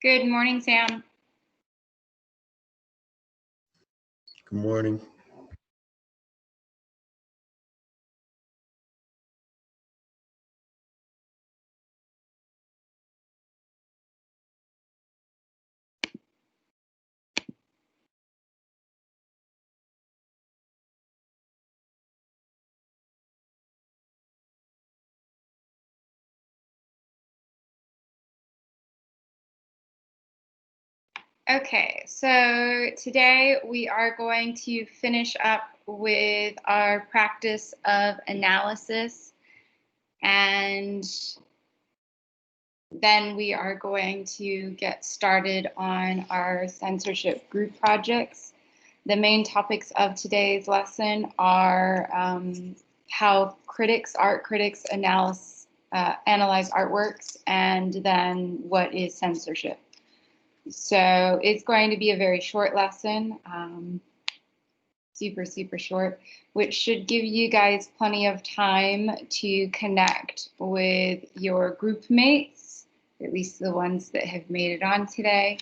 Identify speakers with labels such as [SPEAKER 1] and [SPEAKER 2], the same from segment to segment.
[SPEAKER 1] Good morning, Sam.
[SPEAKER 2] Good morning.
[SPEAKER 1] Okay, so today we are going to finish up with our practice of analysis, and then we are going to get started on our censorship group projects. The main topics of today's lesson are how art critics analyze artworks, and then what is censorship. So it's going to be a very short lesson, super short, which should give you guys plenty of time to connect with your group mates, at least the ones that have made it on today,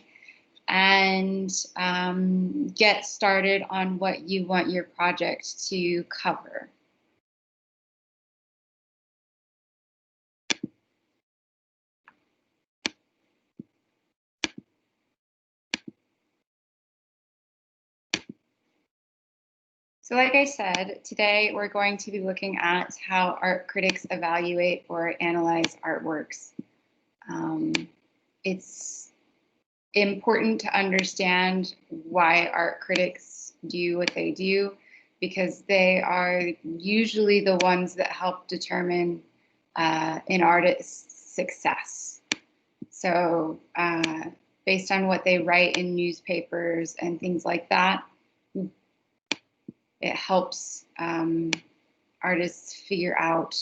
[SPEAKER 1] and get started on what you want your project to cover. So like I said, today we're going to be looking at how art critics evaluate or analyze artworks. It's important to understand why art critics do what they do, because they are usually the ones that help determine an artist's success. So based on what they write in newspapers and things like that, it helps artists figure out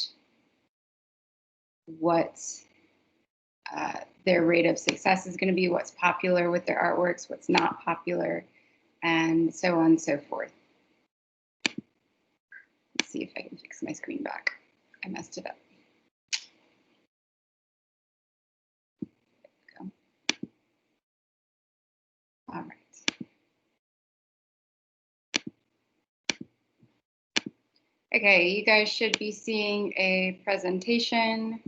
[SPEAKER 1] what their rate of success is going to be, what's popular with their artworks, what's not popular, and so on and so forth. Let's see if I can fix my screen back. I messed it up. There we go. All right. Okay, you guys should be seeing a presentation.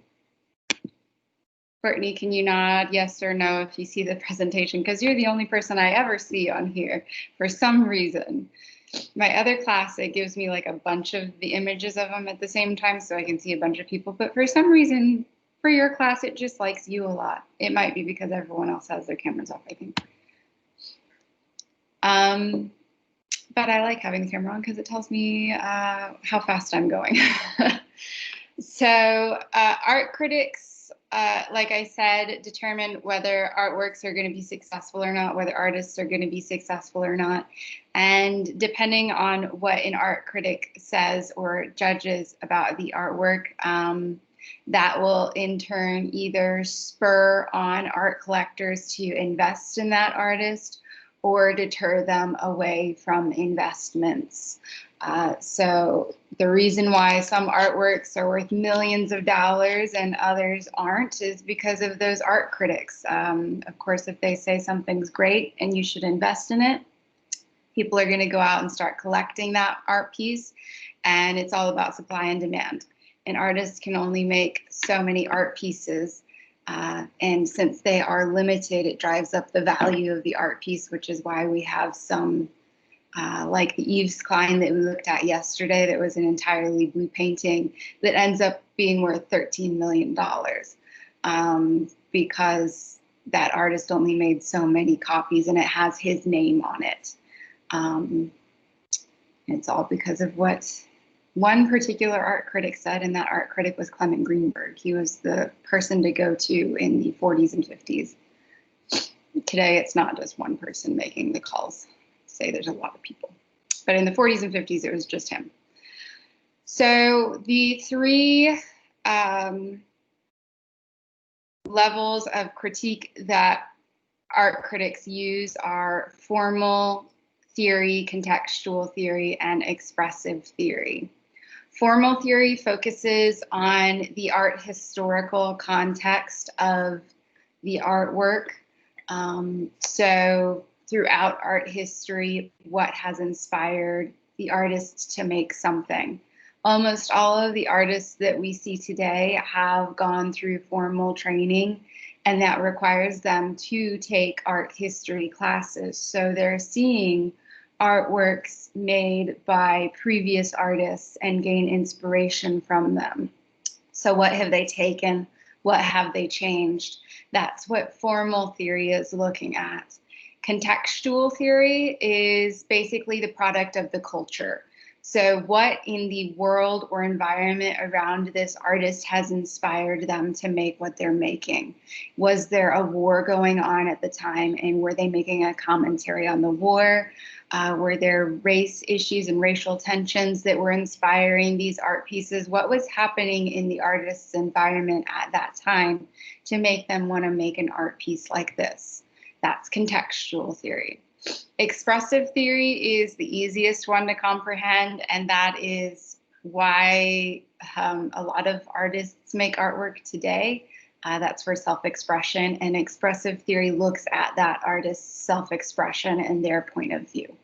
[SPEAKER 1] Courtney, can you nod yes or no if you see the presentation? Because you're the only person I ever see on here for some reason. My other class, it gives me like a bunch of the images of them at the same time so I can see a bunch of people. But for some reason, for your class, it just likes you a lot. It might be because everyone else has their cameras off, I think. But I like having the camera on because it tells me how fast I'm going. So art critics, like I said, determine whether artworks are going to be successful or not, whether artists are going to be successful or not. And depending on what an art critic says or judges about the artwork, that will in turn either spur on art collectors to invest in that artist or deter them away from investments. So the reason why some artworks are worth millions of dollars and others aren't is because of those art critics. Of course, if they say something's great and you should invest in it, people are going to go out and start collecting that art piece, and it's all about supply and demand. An artist can only make so many art pieces, and since they are limited, it drives up the value of the art piece, which is why we have some like the Yves Klein that we looked at yesterday that was an entirely blue painting that ends up being worth $13 million because that artist only made so many copies and it has his name on it. It's all because of what one particular art critic said, and that art critic was Clement Greenberg. He was the person to go to in the 40s and 50s. Today, it's not just one person making the calls. Say there's a lot of people. But in the 40s and 50s, it was just him. So the three levels of critique that art critics use are formal theory, contextual theory, and expressive theory. Formal theory focuses on the art historical context of the artwork. So throughout art history, what has inspired the artists to make something? Almost all of the artists that we see today have gone through formal training, and that requires them to take art history classes. So they're seeing artworks made by previous artists and gain inspiration from them. So what have they taken? What have they changed? That's what formal theory is looking at. Contextual theory is basically the product of the culture. So what in the world or environment around this artist has inspired them to make what they're making? Was there a war going on at the time, and were they making a commentary on the war? Were there race issues and racial tensions that were inspiring these art pieces? What was happening in the artist's environment at that time to make them want to make an art piece like this? That's contextual theory. Expressive theory is the easiest one to comprehend, and that is why a lot of artists make artwork today. That's for self-expression, and expressive theory looks at that artist's self-expression and their point of view.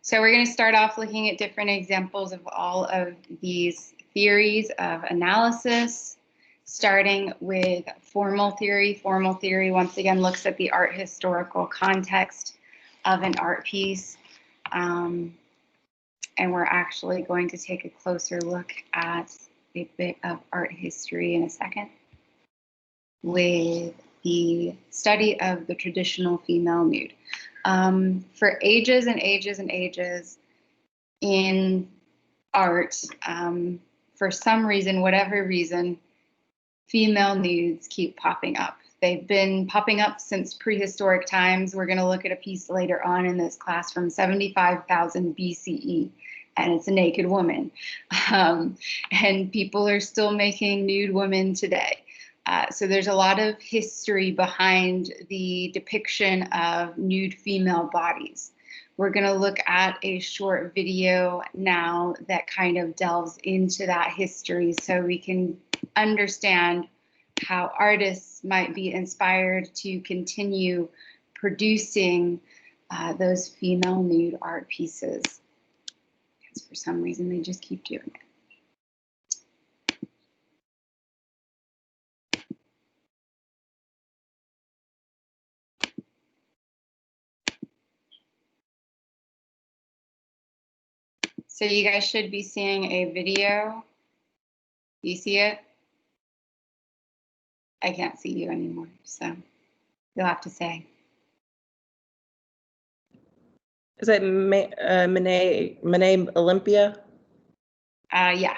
[SPEAKER 1] So we're going to start off looking at different examples of all of these theories of analysis, starting with formal theory. Formal theory, once again, looks at the art historical context of an art piece. And we're actually going to take a closer look at a bit of art history in a second with the study of the traditional female nude. For ages and ages and ages in art, for some reason, whatever reason, female nudes keep popping up. They've been popping up since prehistoric times. We're going to look at a piece later on in this class from 75,000 BCE, and it's a naked woman. And people are still making nude women today. So there's a lot of history behind the depiction of nude female bodies. We're going to look at a short video now that kind of delves into that history so we can understand how artists might be inspired to continue producing those female nude art pieces. Because for some reason they just keep doing it. So you guys should be seeing a video. Do you see it? I can't see you anymore, so you'll have to say.
[SPEAKER 3] Is that Monet Olympia?
[SPEAKER 1] Yeah.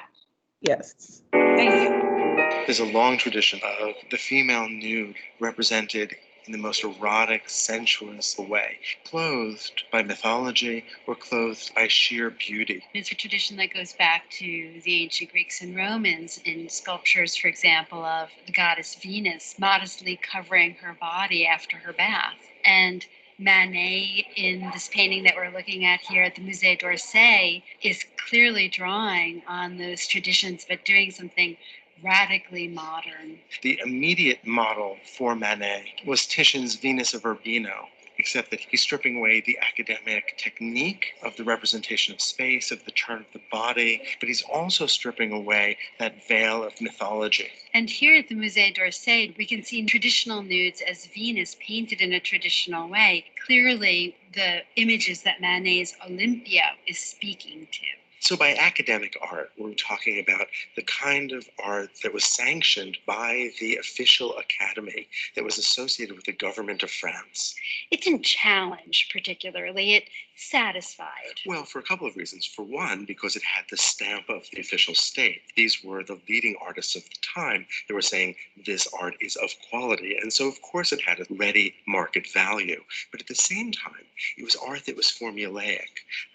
[SPEAKER 3] Yes.
[SPEAKER 1] Thank you.
[SPEAKER 2] There's a long tradition of the female nude represented in the most erotic, sensuous way, clothed by mythology or clothed by sheer beauty.
[SPEAKER 4] It's a tradition that goes back to the ancient Greeks and Romans in sculptures, for example, of the goddess Venus modestly covering her body after her bath. And Manet, in this painting that we're looking at here at the Musée d'Orsay, is clearly drawing on those traditions, but doing something radically modern.
[SPEAKER 2] The immediate model for Manet was Titian's Venus of Urbino, except that he's stripping away the academic technique of the representation of space, of the turn of the body, but he's also stripping away that veil of mythology.
[SPEAKER 4] And here at the Musée d'Orsay, we can see traditional nudes as Venus painted in a traditional way. Clearly, the images that Manet's Olympia is speaking to.
[SPEAKER 2] So by academic art, we're talking about the kind of art that was sanctioned by the official academy that was associated with the government of France.
[SPEAKER 4] It didn't challenge particularly, it satisfied.
[SPEAKER 2] Well, for a couple of reasons. For one, because it had the stamp of the official state. These were the leading artists of the time that were saying this art is of quality. And so, of course, it had a ready market value. But at the same time, it was art that was formulaic,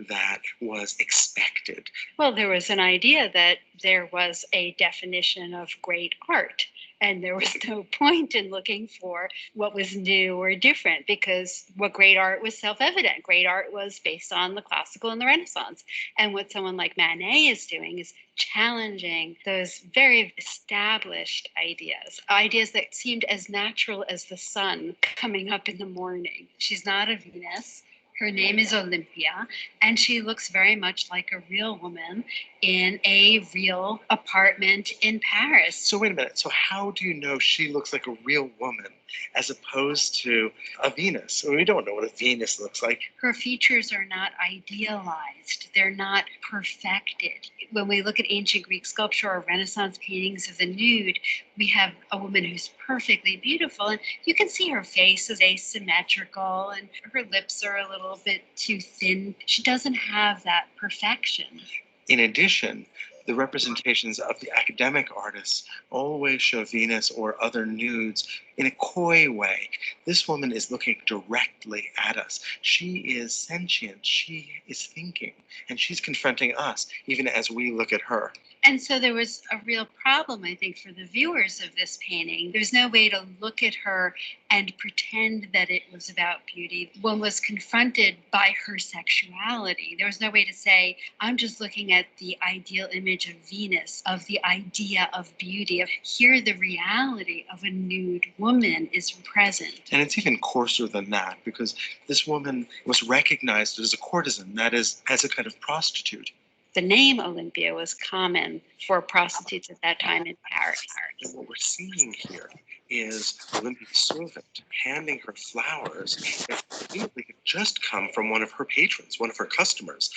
[SPEAKER 2] that was expected.
[SPEAKER 4] Well, there was an idea that there was a definition of great art, And there was no point in looking for what was new or different, because what great art was self-evident. Great art was based on the classical and the Renaissance. And what someone like Manet is doing is challenging those very established ideas that seemed as natural as the sun coming up in the morning. She's not a Venus. Her name is Olympia, and she looks very much like a real woman in a real apartment in Paris.
[SPEAKER 2] So wait a minute. So how do you know she looks like a real woman as opposed to a Venus? We don't know what a Venus looks like.
[SPEAKER 4] Her features are not idealized. They're not perfected. When we look at ancient Greek sculpture or Renaissance paintings of the nude, we have a woman who's perfectly beautiful, and you can see her face is asymmetrical and her lips are a little bit too thin. She doesn't have that perfection.
[SPEAKER 2] In addition, the representations of the academic artists always show Venus or other nudes in a coy way. This woman is looking directly at us. She is sentient, she is thinking, and she's confronting us, even as we look at her.
[SPEAKER 4] And so there was a real problem, I think, for the viewers of this painting. There's no way to look at her and pretend that it was about beauty. One was confronted by her sexuality. There was no way to say, I'm just looking at the ideal image of Venus, of the idea of beauty, of here the reality of a nude woman is present.
[SPEAKER 2] And it's even coarser than that, because this woman was recognized as a courtesan, that is, as a kind of prostitute.
[SPEAKER 4] The name Olympia was common for prostitutes at that time in Paris.
[SPEAKER 2] And what we're seeing here is Olympia's servant handing her flowers that presumably had just come from one of her patrons, one of her customers.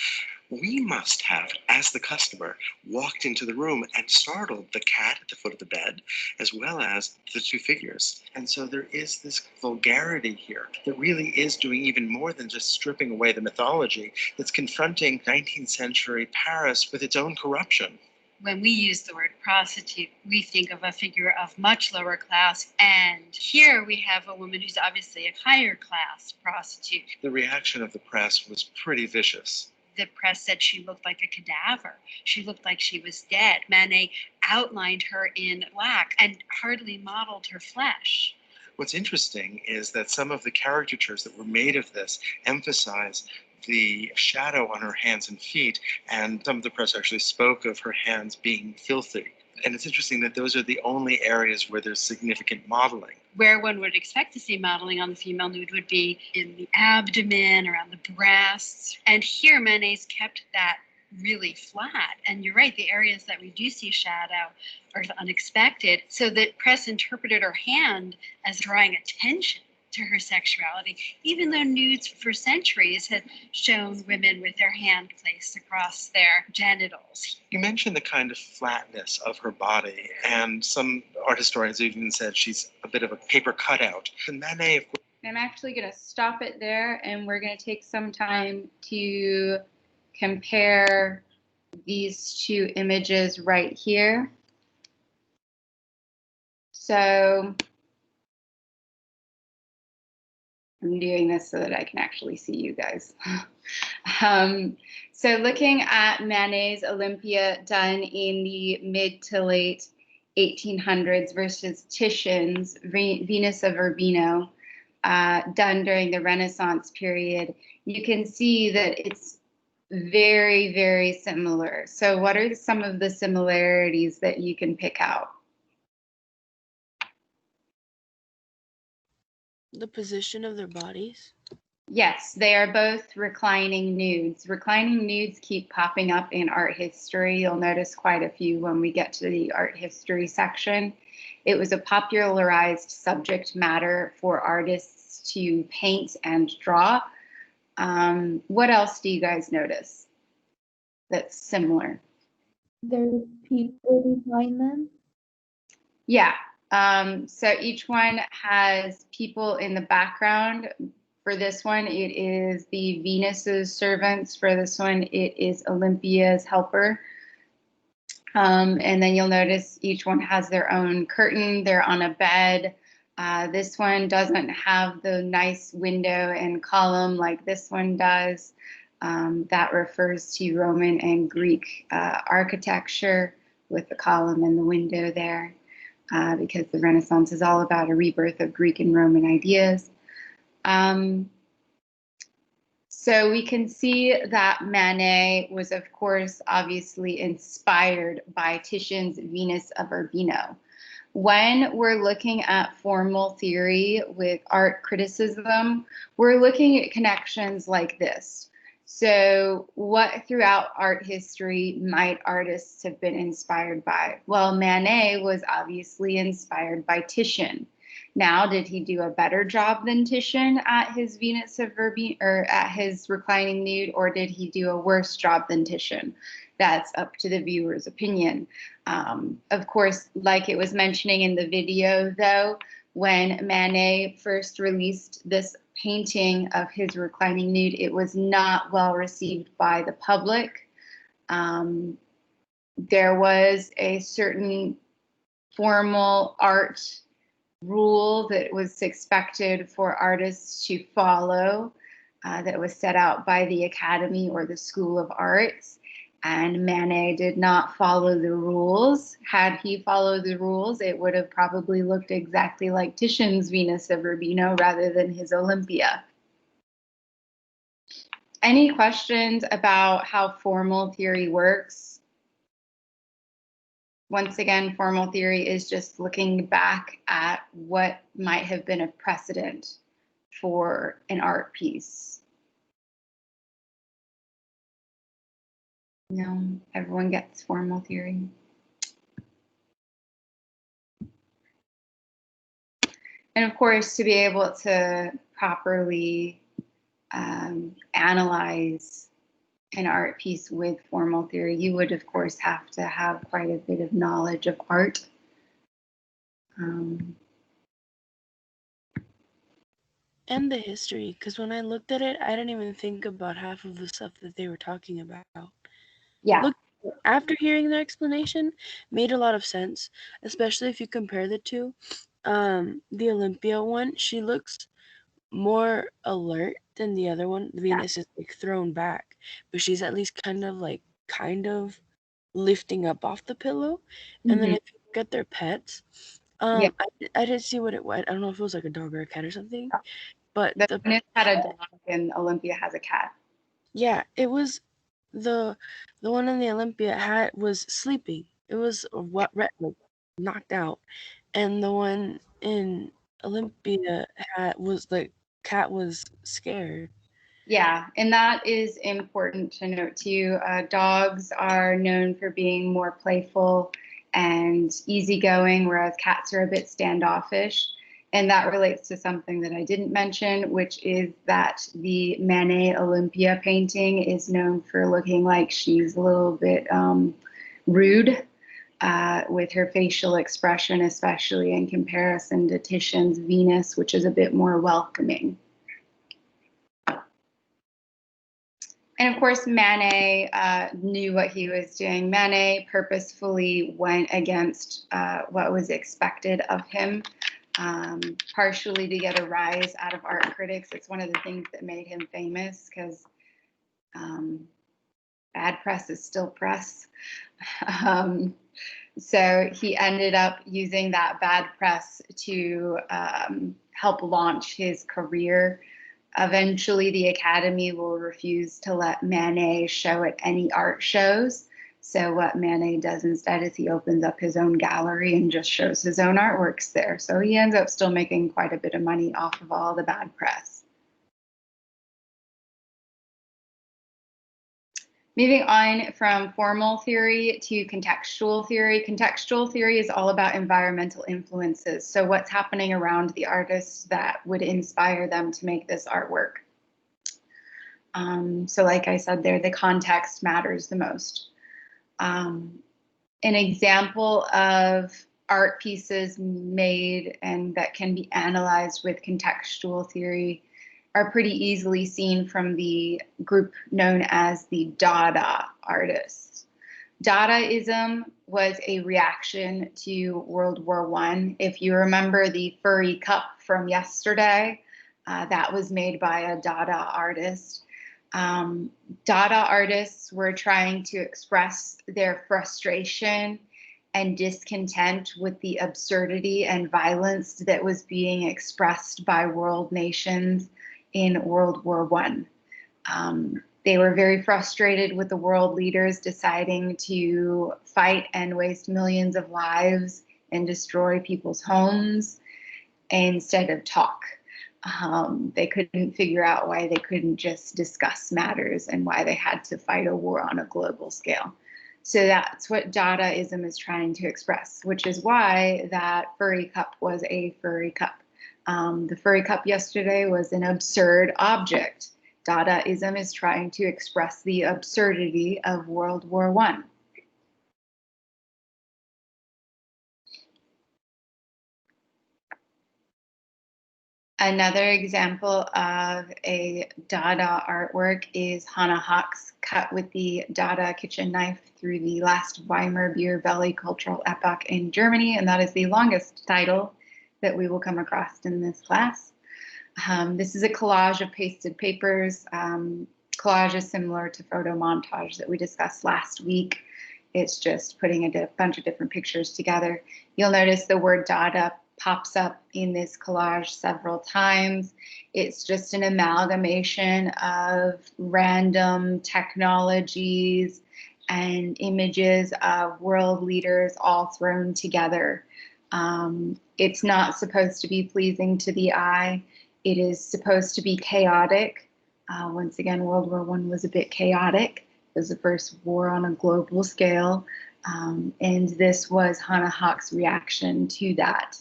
[SPEAKER 2] We must have, as the customer, walked into the room and startled the cat at the foot of the bed, as well as the two figures. And so there is this vulgarity here that really is doing even more than just stripping away the mythology. It's confronting 19th century Paris with its own corruption.
[SPEAKER 4] When we use the word prostitute, we think of a figure of much lower class. And here we have a woman who's obviously a higher class prostitute.
[SPEAKER 2] The reaction of the press was pretty vicious.
[SPEAKER 4] The press said she looked like a cadaver. She looked like she was dead. Manet outlined her in black and hardly modeled her flesh.
[SPEAKER 2] What's interesting is that some of the caricatures that were made of this emphasize the shadow on her hands and feet, and some of the press actually spoke of her hands being filthy. And it's interesting that those are the only areas where there's significant modeling.
[SPEAKER 4] Where one would expect to see modeling on the female nude would be in the abdomen, around the breasts. And here Manet's kept that really flat. And you're right, the areas that we do see shadow are unexpected. So the press interpreted her hand as drawing attention to her sexuality, even though nudes for centuries had shown women with their hand placed across their genitals.
[SPEAKER 2] You mentioned the kind of flatness of her body, and some art historians even said she's a bit of a paper cutout. And Manet, of course,
[SPEAKER 1] I'm actually going to stop it there, and we're going to take some time to compare these two images right here. So I'm doing this so that I can actually see you guys. So looking at Manet's Olympia done in the mid to late 1800s versus Titian's Venus of Urbino done during the Renaissance period, you can see that it's very, very similar. So what are some of the similarities that you can pick out?
[SPEAKER 5] The position of their bodies?
[SPEAKER 1] Yes, they are both reclining nudes. Reclining nudes keep popping up in art history. You'll notice quite a few when we get to the art history section. It was a popularized subject matter for artists to paint and draw. What else do you guys notice that's similar?
[SPEAKER 6] There's people behind them.
[SPEAKER 1] Yeah. So each one has people in the background. For this one, it is the Venus's servants. For this one, it is Olympia's helper. And then you'll notice each one has their own curtain. They're on a bed. This one doesn't have the nice window and column like this one does. That refers to Roman and Greek architecture with the column and the window there. because the Renaissance is all about a rebirth of Greek and Roman ideas. So we can see that Manet was, of course, obviously inspired by Titian's Venus of Urbino. When we're looking at formal theory with art criticism, we're looking at connections like this. So what throughout art history might artists have been inspired by? Well, Manet was obviously inspired by Titian. Now, did he do a better job than Titian at his Venus of Urbino, or at his reclining nude, or did he do a worse job than Titian? That's up to the viewer's opinion. Of course, like it was mentioning in the video, though, when Manet first released this painting of his reclining nude, it was not well received by the public. There was a certain formal art rule that was expected for artists to follow, that was set out by the Academy or the School of Arts. And Manet did not follow the rules. Had he followed the rules, it would have probably looked exactly like Titian's Venus of Urbino rather than his Olympia. Any questions about how formal theory works? Once again, formal theory is just looking back at what might have been a precedent for an art piece. No, everyone gets formal theory. And of course, to be able to properly analyze an art piece with formal theory, you would, of course, have to have quite a bit of knowledge of art.
[SPEAKER 5] And the history, because when I looked at it, I didn't even think about half of the stuff that they were talking about.
[SPEAKER 1] Yeah.
[SPEAKER 5] Look, after hearing their explanation, made a lot of sense, especially if you compare the two. The Olympia one, she looks more alert than the other one. Venus is like thrown back, but she's at least kind of lifting up off the pillow. And then if you look at their pets,
[SPEAKER 1] Yeah.
[SPEAKER 5] I didn't see what it was. I don't know if it was like a dog or a cat or something, but
[SPEAKER 1] The Venus had a dog and Olympia has a cat.
[SPEAKER 5] yeah, it was the one in the Olympia hat was sleeping. It was what like knocked out, and the one in Olympia hat was the cat was scared.
[SPEAKER 1] Yeah, and that is important to note too. Dogs are known for being more playful and easygoing, whereas cats are a bit standoffish. And that relates to something that I didn't mention, which is that the Manet Olympia painting is known for looking like she's a little bit rude with her facial expression, especially in comparison to Titian's Venus, which is a bit more welcoming. And of course, Manet knew what he was doing. Manet purposefully went against what was expected of him, partially to get a rise out of art critics. It's one of the things that made him famous, because bad press is still press. So he ended up using that bad press to help launch his career. Eventually, the Academy will refuse to let Manet show at any art shows. So what Manet does instead is he opens up his own gallery and just shows his own artworks there. So he ends up still making quite a bit of money off of all the bad press. Moving on from formal theory to contextual theory. Contextual theory is all about environmental influences. So what's happening around the artist that would inspire them to make this artwork. So like I said there, the context matters the most. An example of art pieces made and that can be analyzed with contextual theory are pretty easily seen from the group known as the Dada artists. Dadaism was a reaction to World War I. If you remember the furry cup from yesterday, that was made by a Dada artist. Dada artists were trying to express their frustration and discontent with the absurdity and violence that was being expressed by world nations in World War I. They were very frustrated with the world leaders deciding to fight and waste millions of lives and destroy people's homes instead of talk. They couldn't figure out why they couldn't just discuss matters and why they had to fight a war on a global scale. So that's what Dadaism is trying to express, which is why that furry cup was a furry cup. The furry cup yesterday was an absurd object. Dadaism is trying to express the absurdity of World War I. Another example of a Dada artwork is Hannah Hawk's cut with the Dada kitchen knife through the last Weimar beer belly cultural epoch in Germany, and that is the longest title that we will come across in this class. This is a collage of pasted papers. Collage is similar to photo montage that we discussed last week. It's just putting a bunch of different pictures together. You'll notice the word Dada pops up in this collage several times. It's just an amalgamation of random technologies and images of world leaders all thrown together. It's not supposed to be pleasing to the eye. It is supposed to be chaotic. Once again, World War I was a bit chaotic. It was the first war on a global scale. And this was Hannah Hawk's reaction to that.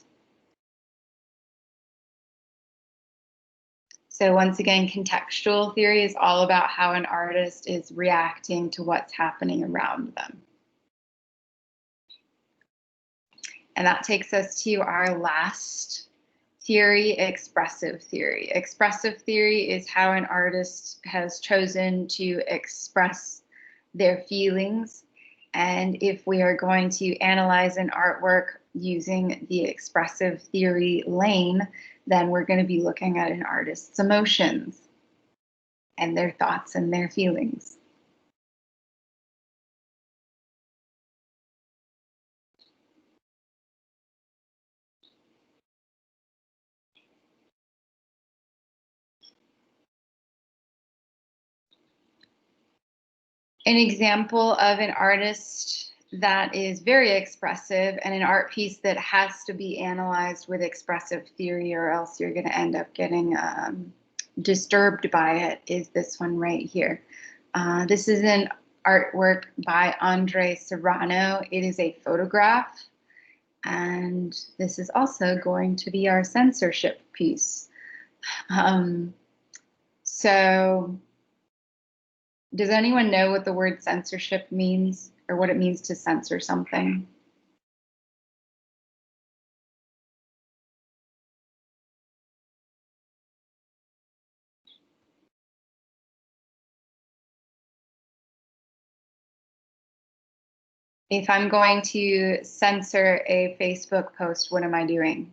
[SPEAKER 1] So once again, contextual theory is all about how an artist is reacting to what's happening around them. And that takes us to our last theory, expressive theory. Expressive theory is how an artist has chosen to express their feelings. And if we are going to analyze an artwork using the expressive theory lane, then we're going to be looking at an artist's emotions and their thoughts and their feelings. An example of an artist that is very expressive and an art piece that has to be analyzed with expressive theory or else you're going to end up getting disturbed by it is this one right here. This is an artwork by Andre Serrano. It is a photograph, and this is also going to be our censorship piece. So does anyone know what the word censorship means or what it means to censor something? If I'm going to censor a Facebook post, what am I doing?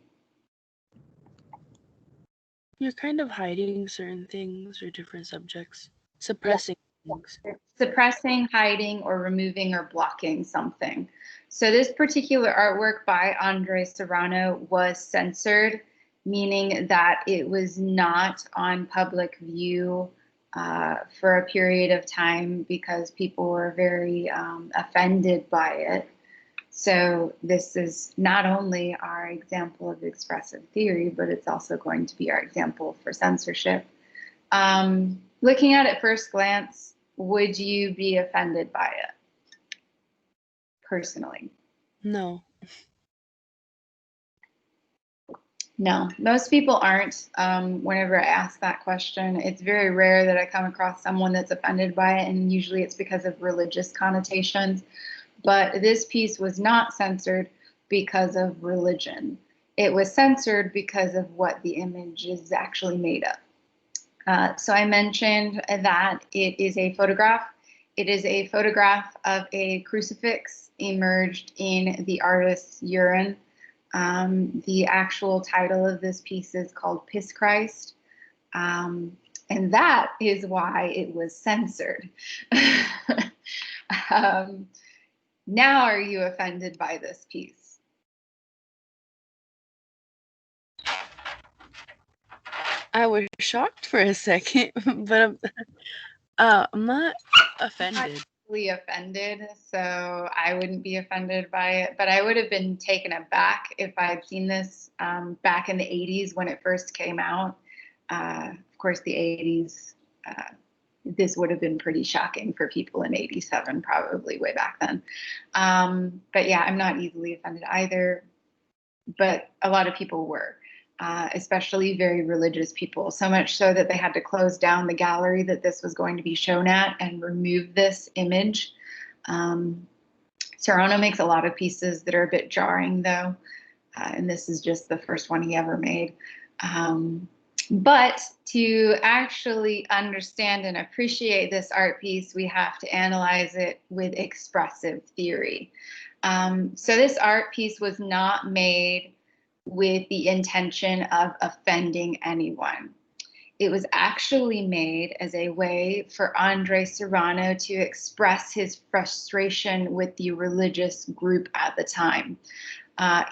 [SPEAKER 5] You're kind of hiding certain things or different subjects, suppressing things.
[SPEAKER 1] Suppressing, hiding, or removing or blocking something. So this particular artwork by Andre Serrano was censored, meaning that it was not on public view for a period of time because people were very offended by it. So this is not only our example of expressive theory, but it's also going to be our example for censorship. Looking at it first glance, would you be offended by it personally?
[SPEAKER 5] No.
[SPEAKER 1] No, most people aren't. Whenever I ask that question, it's very rare that I come across someone that's offended by it, and usually it's because of religious connotations. But this piece was not censored because of religion. It was censored because of what the image is actually made of. So I mentioned that it is a photograph. It is a photograph of a crucifix immersed in the artist's urine. The actual title of this piece is called Piss Christ. And that is why it was censored. Now are you offended by this piece?
[SPEAKER 5] I was shocked for a second, but I'm not offended.
[SPEAKER 1] Really offended, so I wouldn't be offended by it, but I would have been taken aback if I had seen this back in the 80s when it first came out. Of course, the 80s, this would have been pretty shocking for people in 87, probably way back then. But yeah, I'm not easily offended either, but a lot of people were. Especially very religious people, so much so that they had to close down the gallery that this was going to be shown at and remove this image. Serrano makes a lot of pieces that are a bit jarring, though, and this is just the first one he ever made. But to actually understand and appreciate this art piece, we have to analyze it with expressive theory. So this art piece was not made with the intention of offending anyone. It was actually made as a way for Andre Serrano to express his frustration with the religious group at the time.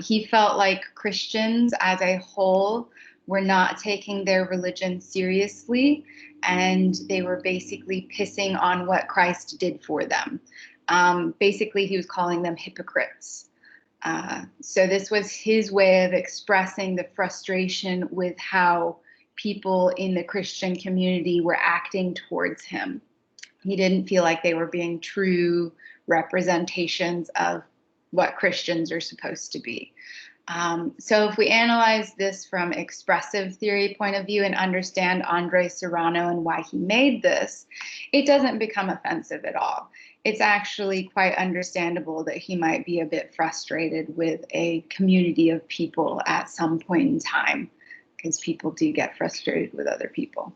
[SPEAKER 1] He felt like Christians as a whole were not taking their religion seriously, and they were basically pissing on what Christ did for them. Basically, he was calling them hypocrites. So this was his way of expressing the frustration with how people in the Christian community were acting towards him. He didn't feel like they were being true representations of what Christians are supposed to be. So if we analyze this from expressive theory point of view and understand Andre Serrano and why he made this, it doesn't become offensive at all. It's actually quite understandable that he might be a bit frustrated with a community of people at some point in time, because people do get frustrated with other people.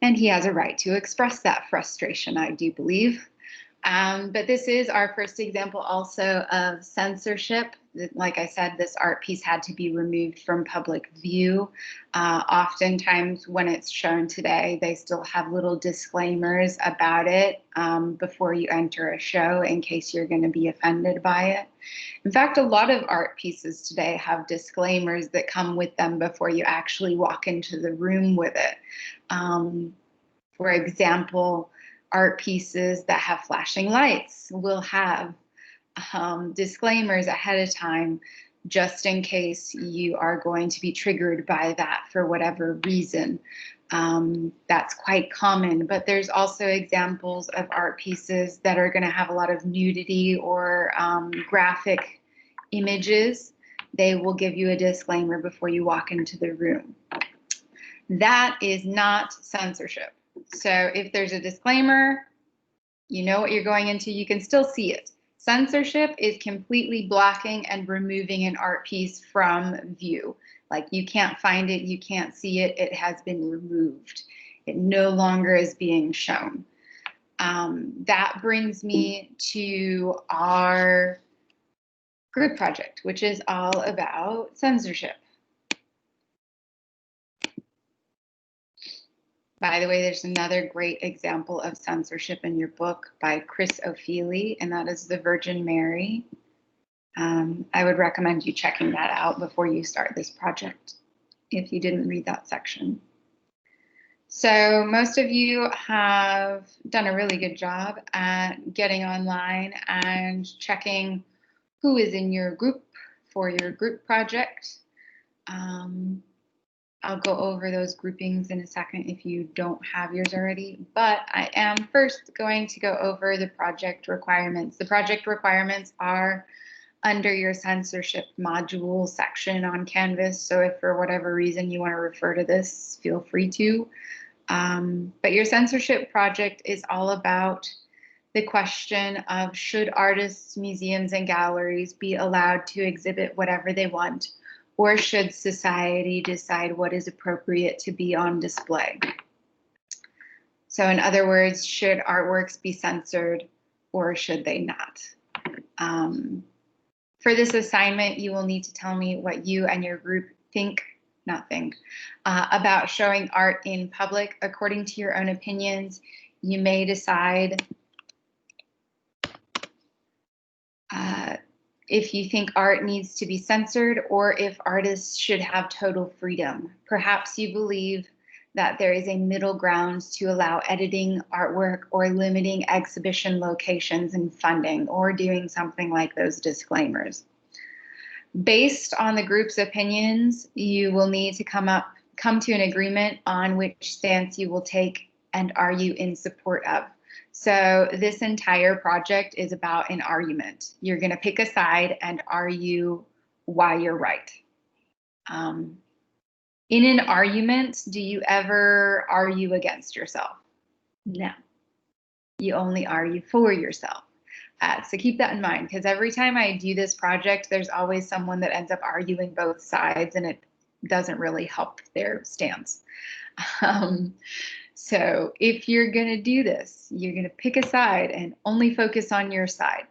[SPEAKER 1] And he has a right to express that frustration, I do believe. But this is our first example also of censorship. Like I said, this art piece had to be removed from public view. Oftentimes when it's shown today, they still have little disclaimers about it before you enter a show in case you're going to be offended by it. In fact, a lot of art pieces today have disclaimers that come with them before you actually walk into the room with it. For example, art pieces that have flashing lights will have disclaimers ahead of time, just in case you are going to be triggered by that for whatever reason. That's quite common, but there's also examples of art pieces that are going to have a lot of nudity or graphic images. They will give you a disclaimer before you walk into the room. That is not censorship. So if there's a disclaimer, you know what you're going into, you can still see it. Censorship is completely blocking and removing an art piece from view. Like you can't find it, you can't see it, it has been removed. It no longer is being shown. That brings me to our group project, which is all about censorship. By the way, there's another great example of censorship in your book by Chris O'Feely, and that is the Virgin Mary. I would recommend you checking that out before you start this project, if you didn't read that section. So most of you have done a really good job at getting online and checking who is in your group for your group project. I'll go over those groupings in a second if you don't have yours already, but I am first going to go over the project requirements. The project requirements are under your censorship module section on Canvas, so if for whatever reason you want to refer to this, feel free to. But your censorship project is all about the question of should artists, museums, and galleries be allowed to exhibit whatever they want, or should society decide what is appropriate to be on display? So in other words, should artworks be censored or should they not? For this assignment, you will need to tell me what you and your group about showing art in public. According to your own opinions, you may decide if you think art needs to be censored, or if artists should have total freedom. Perhaps you believe that there is a middle ground to allow editing artwork or limiting exhibition locations and funding, or doing something like those disclaimers. Based on the group's opinions, you will need to come to an agreement on which stance you will take and argue in support of. So this entire project is about an argument. You're going to pick a side and argue why you're right. In an argument, do you ever argue against yourself? No. You only argue for yourself. So keep that in mind, because every time I do this project, there's always someone that ends up arguing both sides, and it doesn't really help their stance. So if you're going to do this, you're going to pick a side and only focus on your side.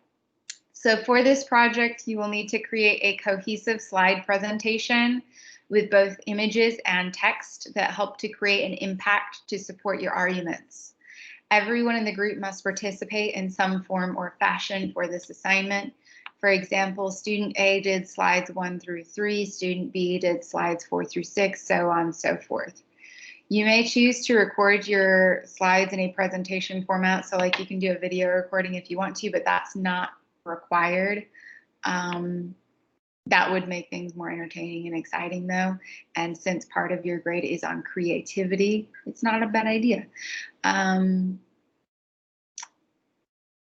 [SPEAKER 1] So for this project, you will need to create a cohesive slide presentation with both images and text that help to create an impact to support your arguments. Everyone in the group must participate in some form or fashion for this assignment. For example, student A did slides 1 through 3, student B did slides 4 through 6, so on and so forth. You may choose to record your slides in a presentation format, so like you can do a video recording if you want to, but that's not required. That would make things more entertaining and exciting though, and since part of your grade is on creativity, it's not a bad idea.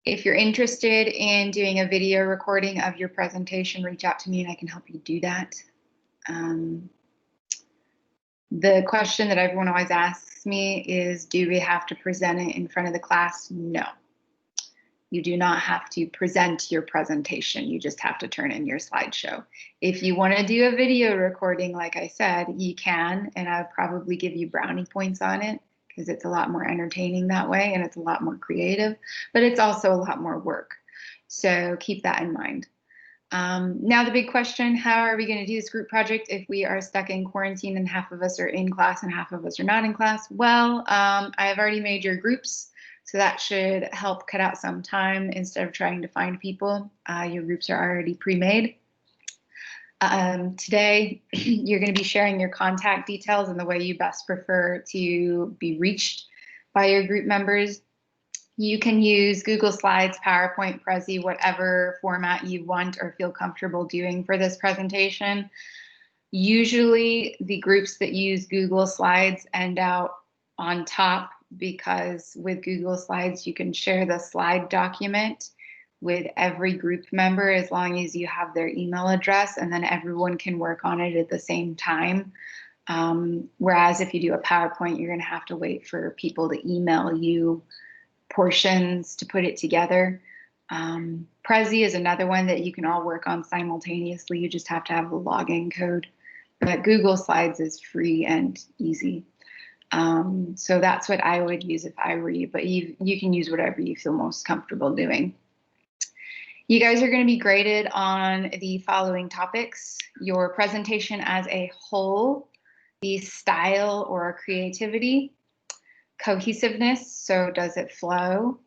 [SPEAKER 1] If you're interested in doing a video recording of your presentation, reach out to me and I can help you do that. The question that everyone always asks me is, do we have to present it in front of the class? No. You do not have to present your presentation. You just have to turn in your slideshow. If you want to do a video recording, like I said, you can, and I would probably give you brownie points on it because it's a lot more entertaining that way and it's a lot more creative, but it's also a lot more work. So keep that in mind. Now the big question, how are we going to do this group project if we are stuck in quarantine and half of us are in class and half of us are not in class? Well, I have already made your groups. So that should help cut out some time instead of trying to find people. Your groups are already pre-made. Today, you're going to be sharing your contact details and the way you best prefer to be reached by your group members. You can use Google Slides, PowerPoint, Prezi, whatever format you want or feel comfortable doing for this presentation. Usually, the groups that use Google Slides end out on top, because with Google Slides, you can share the slide document with every group member as long as you have their email address, and then everyone can work on it at the same time. Whereas if you do a PowerPoint, you're going to have to wait for people to email you portions to put it together. Prezi is another one that you can all work on simultaneously. You just have to have the login code. But Google Slides is free and easy. So that's what I would use if I were you, but you can use whatever you feel most comfortable doing. You guys are going to be graded on the following topics: your presentation as a whole, the style or creativity, cohesiveness, so does it flow,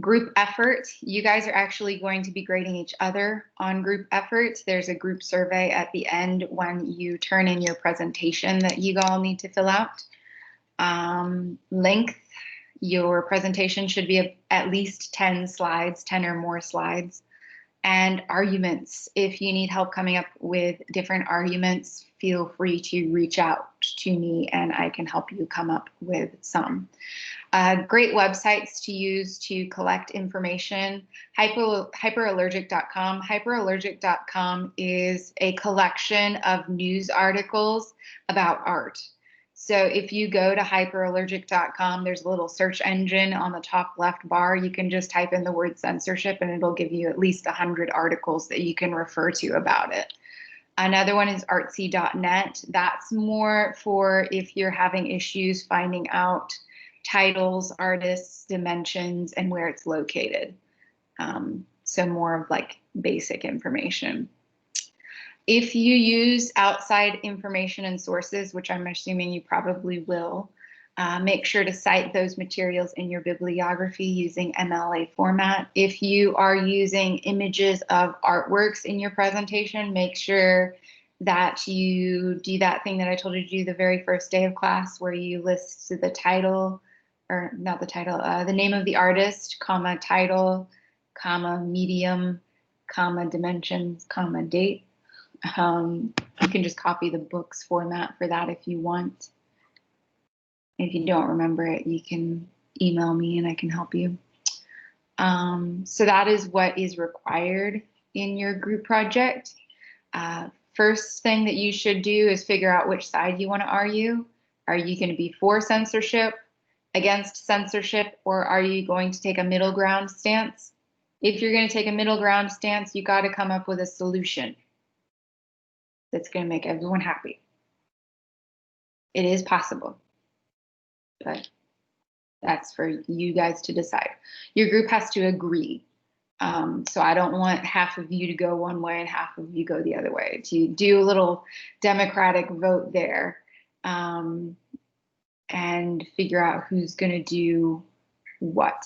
[SPEAKER 1] group effort. You guys are actually going to be grading each other on group effort. There's a group survey at the end when you turn in your presentation that you all need to fill out. Length, your presentation should be at least 10 slides, 10 or more slides. And arguments, if you need help coming up with different arguments, feel free to reach out to me and I can help you come up with some. Great websites to use to collect information: hyperallergic.com. Hyperallergic.com is a collection of news articles about art. So if you go to hyperallergic.com, there's a little search engine on the top left bar. You can just type in the word censorship and it'll give you at least 100 articles that you can refer to about it. Another one is artsy.net. That's more for if you're having issues finding out titles, artists, dimensions, and where it's located. So more of like basic information. If you use outside information and sources, which I'm assuming you probably will, Make sure to cite those materials in your bibliography using MLA format. If you are using images of artworks in your presentation, make sure that you do that thing that I told you to do the very first day of class, where you list the title, or not the title, the name of the artist, comma, title, comma, medium, comma, dimensions, comma, date. You can just copy the book's format for that if you want. If you don't remember it, you can email me and I can help you. So that is what is required in your group project. First thing that you should do is figure out which side you want to argue. Are you going to be for censorship, against censorship, or are you going to take a middle ground stance? If you're going to take a middle ground stance, you got to come up with a solution that's going to make everyone happy. It is possible, but that's for you guys to decide. Your group has to agree. So I don't want half of you to go one way and half of you go the other way. To do a little democratic vote there, and figure out who's going to do what.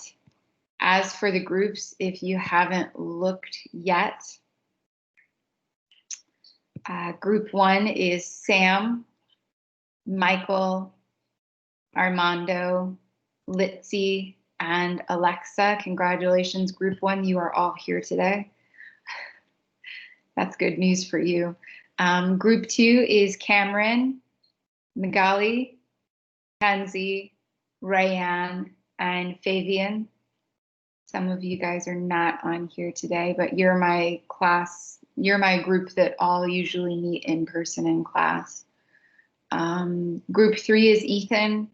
[SPEAKER 1] As for the groups, if you haven't looked yet, group 1 is Sam, Michael, Armando, Litzy, and Alexa. Congratulations, group 1. You are all here today. That's good news for you. Group 2 is Cameron, Magali, Kenzie, Rayanne, and Fabian. Some of you guys are not on here today, but you're my class. You're my group that all usually meet in person in class. Group 3 is Ethan,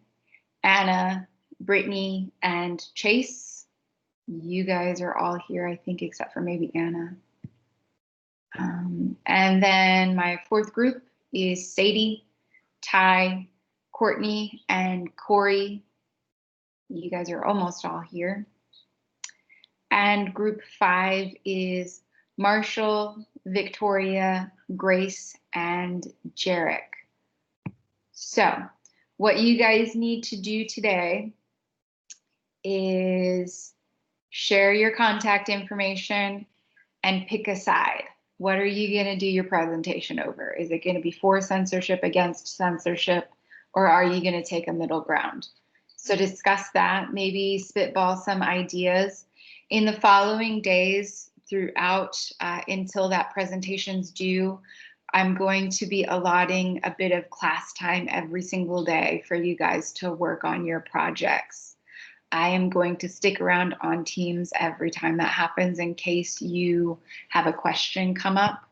[SPEAKER 1] Anna, Brittany, and Chase. You guys are all here, I think, except for maybe Anna. And then my 4th group is Sadie, Ty, Courtney, and Corey. You guys are almost all here. And group 5 is Marshall, Victoria, Grace, and Jarek. So what you guys need to do today is share your contact information and pick a side. What are you going to do your presentation over? Is it going to be for censorship, against censorship, or are you going to take a middle ground? So discuss that, maybe spitball some ideas. In the following days throughout until that presentation's due, I'm going to be allotting a bit of class time every single day for you guys to work on your projects. I am going to stick around on Teams every time that happens in case you have a question come up,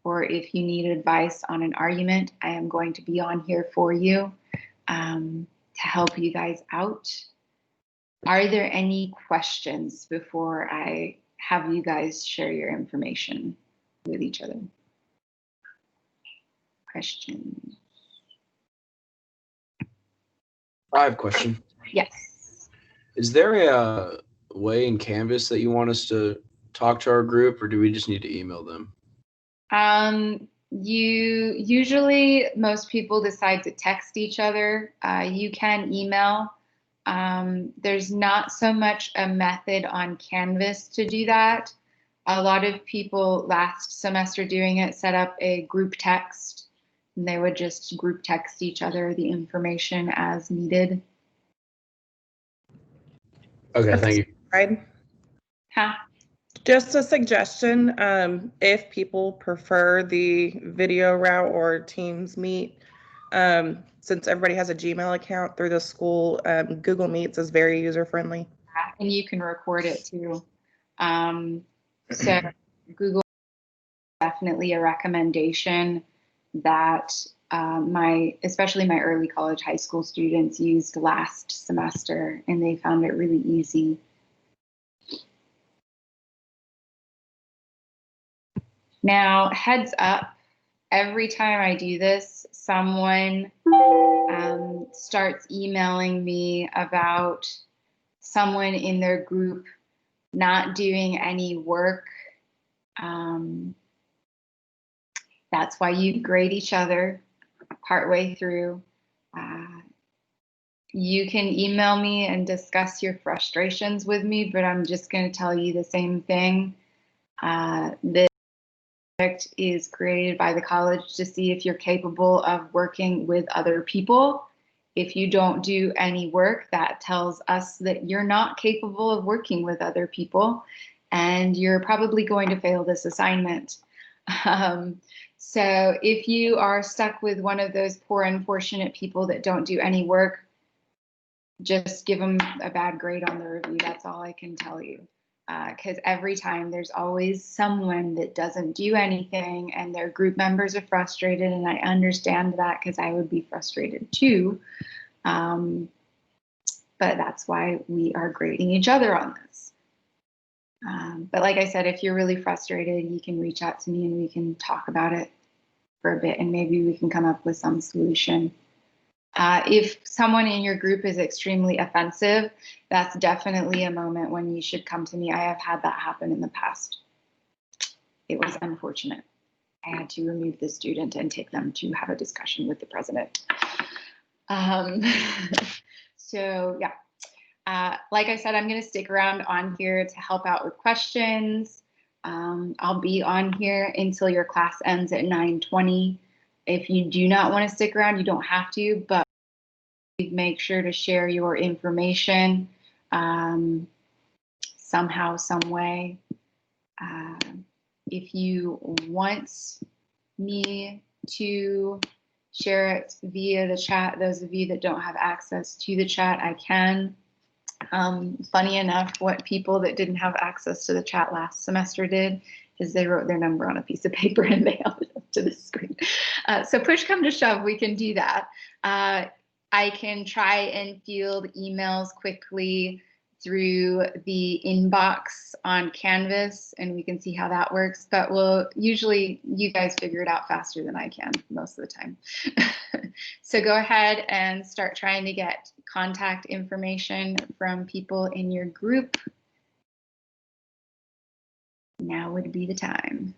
[SPEAKER 1] or if you need advice on an argument. I am going to be on here for you to help you guys out. Are there any questions before I have you guys share your information with each other? Questions?
[SPEAKER 7] I have a question.
[SPEAKER 1] Yes.
[SPEAKER 7] Is there a way in Canvas that you want us to talk to our group, or do we just need to email them?
[SPEAKER 1] Usually most people decide to text each other. You can email. There's not so much a method on Canvas to do that. A lot of people last semester doing it set up a group text, and they would just group text each other the information as needed.
[SPEAKER 7] Okay, thank you.
[SPEAKER 3] Right.
[SPEAKER 1] Huh?
[SPEAKER 3] Just a suggestion, if people prefer the video route or Teams Meet, since everybody has a Gmail account through the school, Google Meets is very user-friendly.
[SPEAKER 1] And you can record it too. So Google is definitely a recommendation that especially my early college, high school students used last semester, and they found it really easy. Now, heads up, every time I do this, someone starts emailing me about someone in their group not doing any work. That's why you grade each other partway through. You can email me and discuss your frustrations with me, but I'm just going to tell you the same thing. This project is created by the college to see if you're capable of working with other people. If you don't do any work, that tells us that you're not capable of working with other people, and you're probably going to fail this assignment. So if you are stuck with one of those poor, unfortunate people that don't do any work, just give them a bad grade on the review. That's all I can tell you. Because every time there's always someone that doesn't do anything and their group members are frustrated, and I understand that because I would be frustrated too. But that's why we are grading each other on this. But like I said, if you're really frustrated, you can reach out to me and we can talk about it for a bit, and maybe we can come up with some solution. If someone in your group is extremely offensive, that's definitely a moment when you should come to me. I have had that happen in the past. It was unfortunate. I had to remove the student and take them to have a discussion with the president. So yeah, like I said, I'm going to stick around on here to help out with questions. I'll be on here until your class ends at 9:20. If you do not want to stick around, you don't have to, but make sure to share your information somehow, some way. If you want me to share it via the chat, those of you that don't have access to the chat, I can. Funny enough, what people that didn't have access to the chat last semester did is they wrote their number on a piece of paper and they held it up to the screen. So push come to shove, we can do that. I can try and field emails quickly through the inbox on Canvas, and we can see how that works. But usually you guys figure it out faster than I can most of the time. So go ahead and start trying to get contact information from people in your group. Now would be the time.